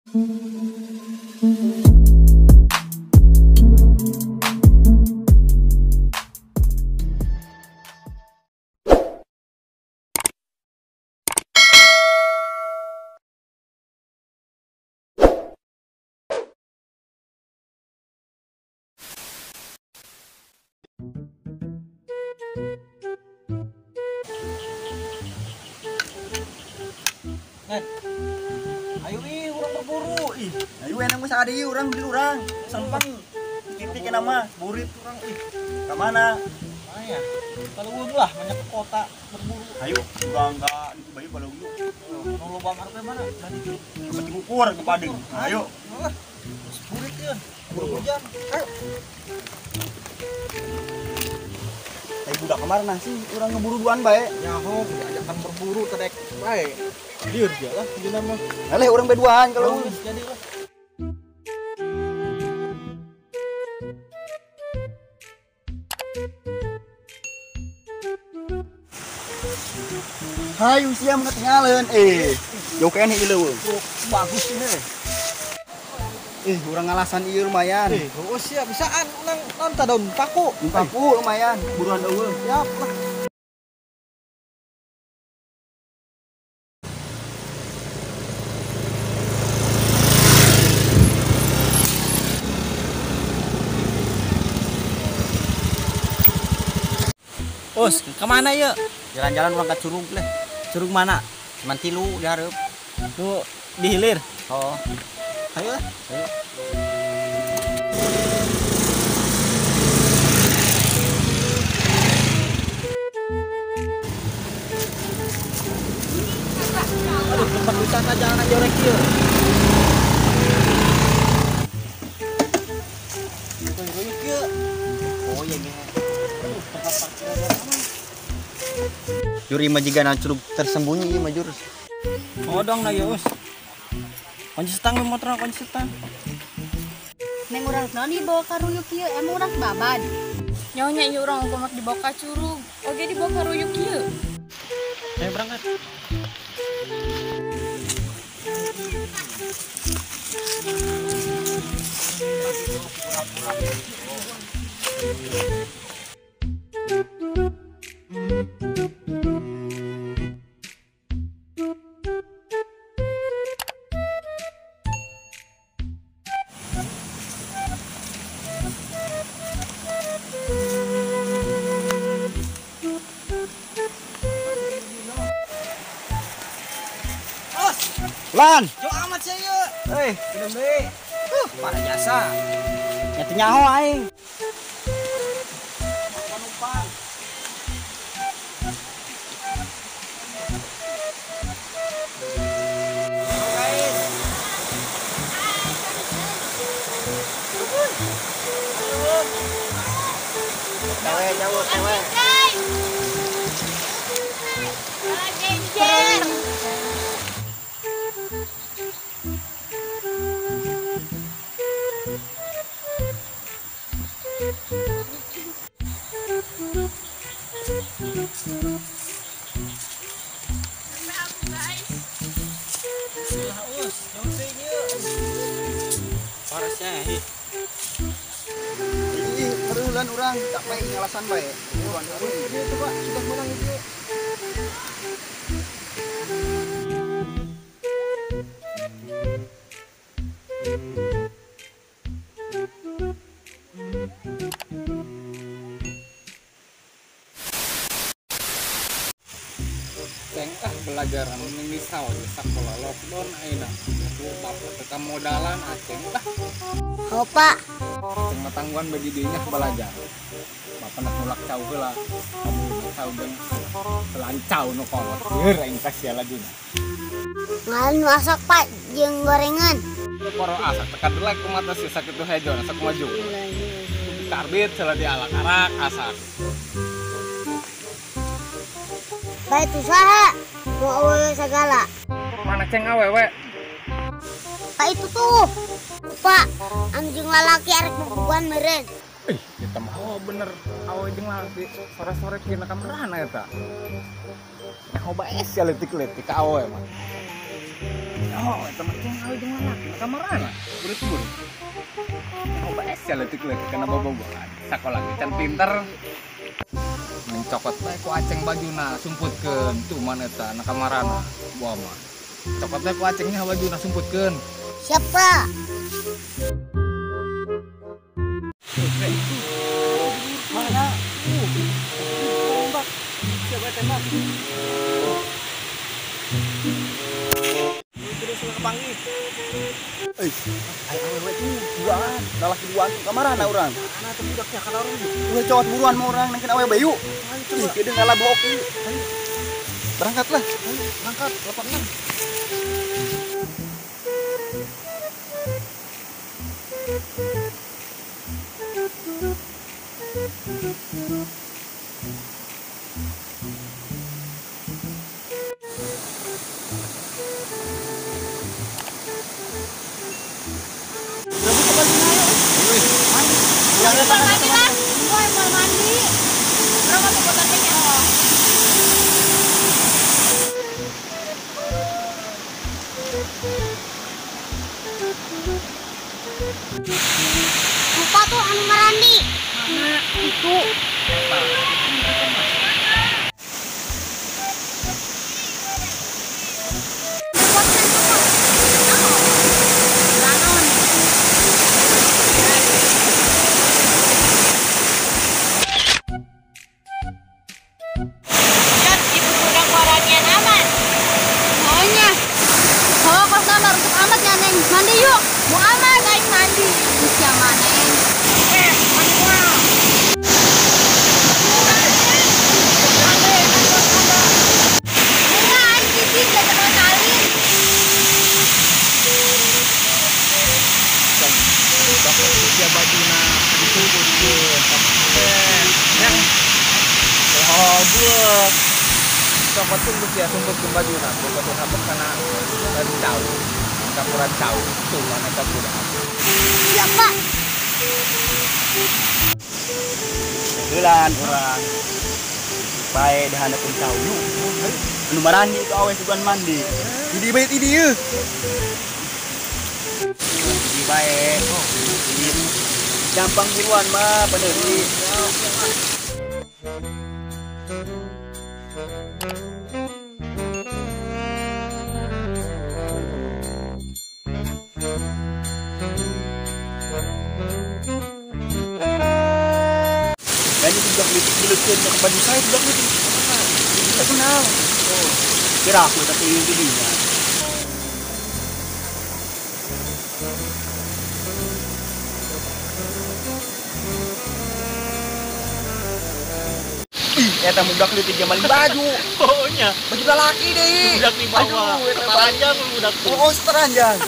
Ayo orang berburu ayo enang mas ada orang beli orang sampang titik nama burit orang ke mana ya kalau gue lah banyak ke kota berburu ayo enggak di bayu kalau gue mau lubang arpe mana tadi seperti ukur ke Pading ayo burit ya hujan ayo budak kemana sih orang ngeburu duaan baik nyaho diajakkan berburu tedek baik liur dia lah di nama aleh orang beduaan kalau jadi lah hai usia mengetinggalan jauh kene ieu bagus nih urang ngalasan ieu lumayan oh siap bisaan nang tadaun paku lumayan buruan eueuh siap lah Bos, kemana ya? jalan-jalan orang ke Curug leh. Curug mana? Cuman tilu di hareup. Tuh di hilir. Oh. Ayo lah. Ayo. Aduh, tempat wisata jangan jorek ieu. Royok ieu. Oh iya nya. Tempat parkir Juri majikan Curug tersembunyi mah jurus. Odong na yos. Kunci setang lu motor kunci setang. Neng urang naon dibawa ka ruyuk ieu emang urang babad. Nyonya ieu urang kumaha dibawa ka Curug. Oge dibawa ka ruyuk ieu. Saya berangkat. Lan, Jo amat sih ieu. minum deui. Para jasa. Nyati nyaho aing. Penumpang. Cewek. Genjer. Parasnya Perulan orang tak baik ngalasan baik. Buruan itu Pak, sudah menang itu. belajar misal di sekolah lockdown aina bapak tetap modalan aceng lah Oh Pak, aceng matangguan bagi dirinya belajar bapak nak nolak cau lah kamu cau dan lancau no kolot biar aing kasih lagi ngalin masak Pak, jeung gorengan. poro asak tekan delek kumata sisa kitu hejo asak maju karbit salah di alak-arak asak Baik usaha, mau awewe segala. mana ceng awewe Pak itu tuh, Pak, anjing lalaki arek bubuan meren. kita mah bener awe jeung lagi sore-sore kena kamerana eta nyaho bae sia leutik-leutik ka awe mah Oh, teman-teman kau di mana? Kamar mana? Burit-burit. Oh, basel itu kulit karena bobogohan. Sekolah can pinter. Mencokot bae ku aceng bajuna sumputkeun. Tuh mana eta na kamarana. Buah mah. Cokot bae ku acengnya bajuna sumputkeun. Siapa? Mana? Tembak. Siapa yang tembak? Terus kepanggil. Ayo awewe tuh duaan, laki duaan kamarana urang. Mana tuh budaknya kana orang tuh. Weh cowok buruan mau orang nangkin awewe bayu. Ih, kieu ngalah bohok ieu. Berangkatlah. Ayo, berangkat 86. Mandi lah. Boy, mau mandi. Orang mau buat tandingnya. Lupa tuh anu marandi. Mana itu? Lihat ibu kurang orangnya aman. Pokoknya. Oh, kos nama rusak amat ya, Neng. Mandi yuk. Mau amat aing mandi. Terus yang mana, Neng? Mandi kurang. Enggak, anjing sih gak terkenalin. Dia bajuna disumputkeun. Yang oh, buat. Cokot pun geus ya sumputkeun bajuna. Pokoknya habis kana rencau. Kapuran cau. Tuh mana kapuran. Siapa? Gelan orang. Bae dah handapun tahu. Anu marandi itu awewe sugan mandi. Idi bae idi ieu. Idi bae. Idi gampang buruan mah bener sih. Dan itu sudah kritik dilekin ke baju saya sudah kritik. Tidak kenal. Oh, kira aku tapi ini dia. Eta budak leutik jaman baju. Oh nya. Baju laki deh. Budak di bawah. Taranjang budak tuh. Oh, taranjang.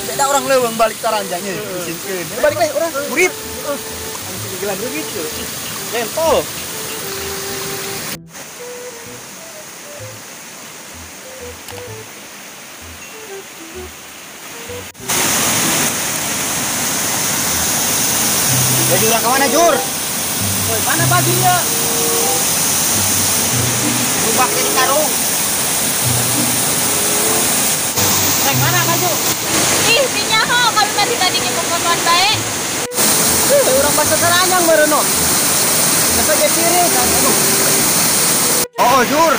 Beda orang leuweung balik taranjangnya. Isinkeun. Balik leh orang murid. Anjing gelan begitu. Lempol. Baju orang kemana, Jur? Woi, mana bajunya? Rubak jadi karung. Neng, mana baju? Ih, sinya ho, kami tadi tadinya pokok-pokokan baik. Orang bahasa Taranjang barono. Nasa gesire kan. Oh, Jur.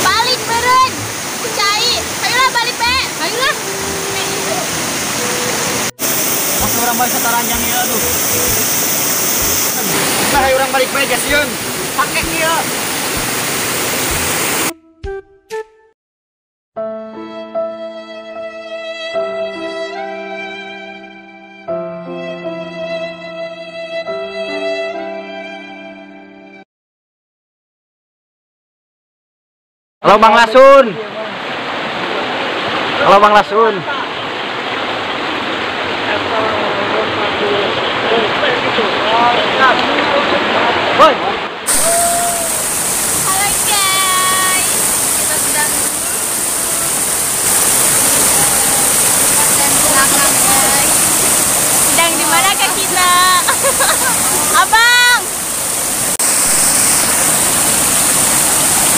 Balik beren. Kucai. Ayolah balik, Be. Ayolah. Masa orang bahasa Taranjang ya aduh. Nah, ayo orang balik bae gasieun. Pakai dia. Halo Bang Lasun. Halo Bang Lasun. Woi, Halo guys. Kita sedang belakang guys. Sedang di mana kak kita? Abang.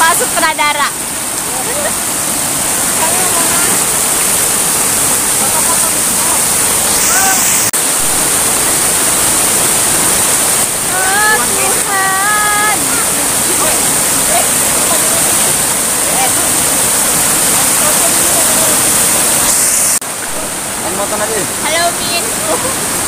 Masuk ke radara. motor lagi. Halo Min.